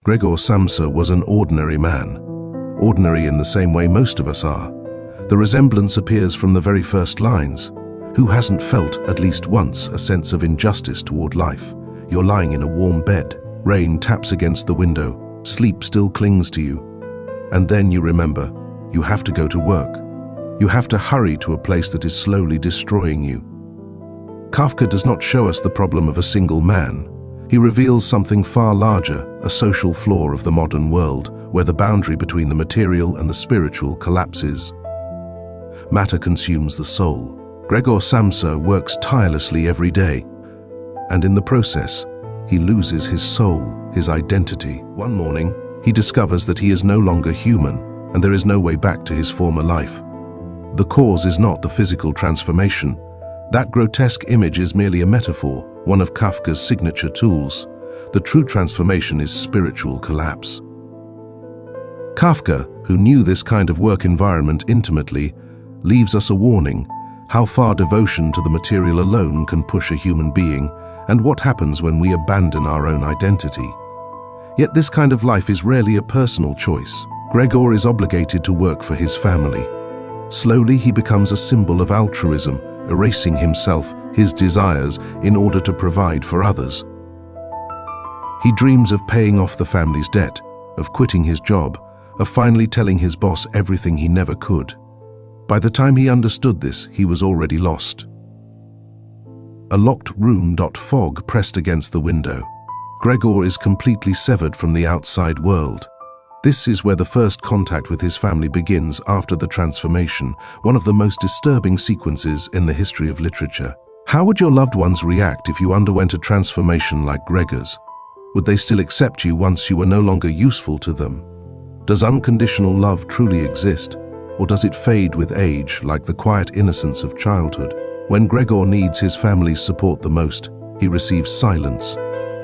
Gregor Samsa was an ordinary man, ordinary in the same way most of us are. The resemblance appears from the very first lines. Who hasn't felt, at least once, a sense of injustice toward life? You're lying in a warm bed, rain taps against the window, sleep still clings to you. And then you remember, you have to go to work. You have to hurry to a place that is slowly destroying you. Kafka does not show us the problem of a single man. He reveals something far larger, a social flaw of the modern world, where the boundary between the material and the spiritual collapses. Matter consumes the soul. Gregor Samsa works tirelessly every day, and in the process, he loses his soul, his identity. One morning, he discovers that he is no longer human, and there is no way back to his former life. The cause is not the physical transformation. That grotesque image is merely a metaphor, one of Kafka's signature tools. The true transformation is spiritual collapse. Kafka, who knew this kind of work environment intimately, leaves us a warning: how far devotion to the material alone can push a human being, and what happens when we abandon our own identity. Yet this kind of life is rarely a personal choice. Gregor is obligated to work for his family. Slowly he becomes a symbol of altruism, erasing himself, his desires, in order to provide for others. He dreams of paying off the family's debt, of quitting his job, of finally telling his boss everything he never could. By the time he understood this, he was already lost. A locked room. Fog pressed against the window. Gregor is completely severed from the outside world. This is where the first contact with his family begins after the transformation, one of the most disturbing sequences in the history of literature. How would your loved ones react if you underwent a transformation like Gregor's? Would they still accept you once you were no longer useful to them? Does unconditional love truly exist? Or does it fade with age, like the quiet innocence of childhood? When Gregor needs his family's support the most, he receives silence.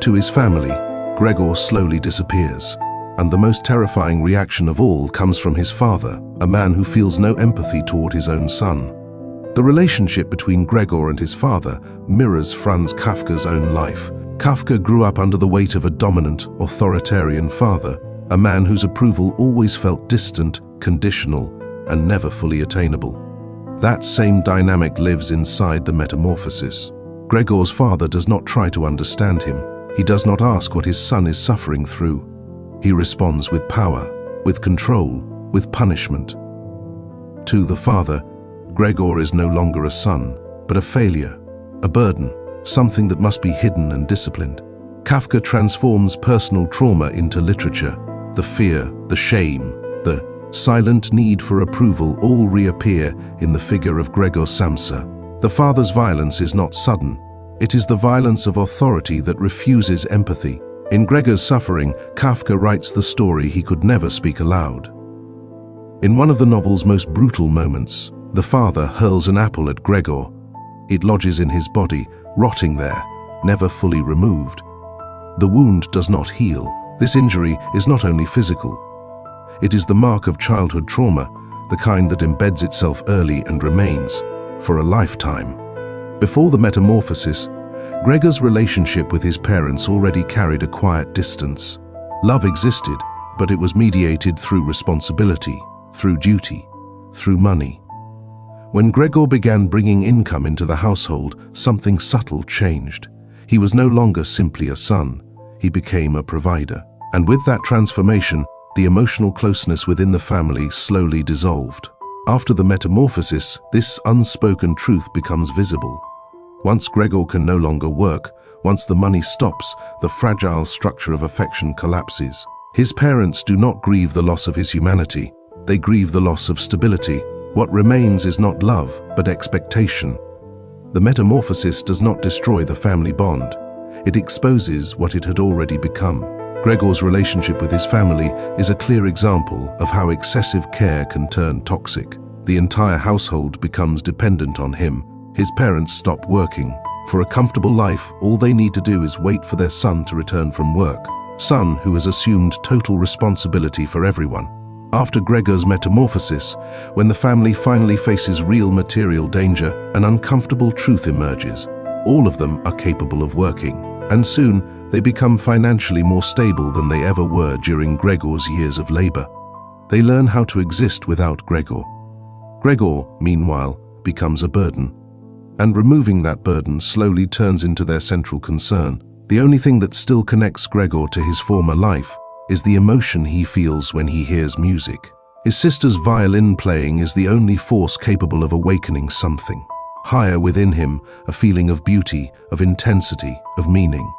To his family, Gregor slowly disappears. And the most terrifying reaction of all comes from his father, a man who feels no empathy toward his own son. The relationship between Gregor and his father mirrors Franz Kafka's own life. Kafka grew up under the weight of a dominant, authoritarian father, a man whose approval always felt distant, conditional, and never fully attainable. That same dynamic lives inside the Metamorphosis. Gregor's father does not try to understand him. He does not ask what his son is suffering through. He responds with power, with control, with punishment. To the father, Gregor is no longer a son, but a failure, a burden, something that must be hidden and disciplined. Kafka transforms personal trauma into literature. The fear, the shame, the silent need for approval all reappear in the figure of Gregor Samsa. The father's violence is not sudden. It is the violence of authority that refuses empathy. In Gregor's suffering, Kafka writes the story he could never speak aloud. In one of the novel's most brutal moments, the father hurls an apple at Gregor. It lodges in his body, rotting there, never fully removed. The wound does not heal. This injury is not only physical. It is the mark of childhood trauma, the kind that embeds itself early and remains for a lifetime. Before the Metamorphosis, Gregor's relationship with his parents already carried a quiet distance. Love existed, but it was mediated through responsibility, through duty, through money. When Gregor began bringing income into the household, something subtle changed. He was no longer simply a son. He became a provider. And with that transformation, the emotional closeness within the family slowly dissolved. After the Metamorphosis, this unspoken truth becomes visible. Once Gregor can no longer work, once the money stops, the fragile structure of affection collapses. His parents do not grieve the loss of his humanity. They grieve the loss of stability. What remains is not love, but expectation. The Metamorphosis does not destroy the family bond. It exposes what it had already become. Gregor's relationship with his family is a clear example of how excessive care can turn toxic. The entire household becomes dependent on him. His parents stop working. For a comfortable life, all they need to do is wait for their son to return from work. Son who has assumed total responsibility for everyone. After Gregor's metamorphosis, when the family finally faces real material danger, an uncomfortable truth emerges. All of them are capable of working, and soon They become financially more stable than they ever were during Gregor's years of labor. They learn how to exist without Gregor. Gregor, meanwhile, becomes a burden. And removing that burden slowly turns into their central concern. The only thing that still connects Gregor to his former life is the emotion he feels when he hears music. His sister's violin playing is the only force capable of awakening something higher within him, a feeling of beauty, of intensity, of meaning.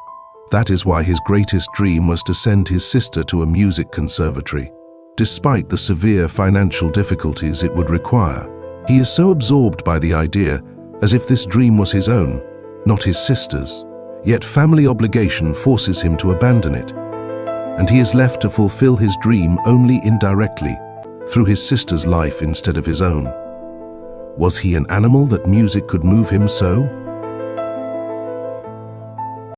That is why his greatest dream was to send his sister to a music conservatory. Despite the severe financial difficulties it would require, he is so absorbed by the idea, as if this dream was his own, not his sister's. Yet family obligation forces him to abandon it, and he is left to fulfill his dream only indirectly, through his sister's life instead of his own. Was he an animal that music could move him so?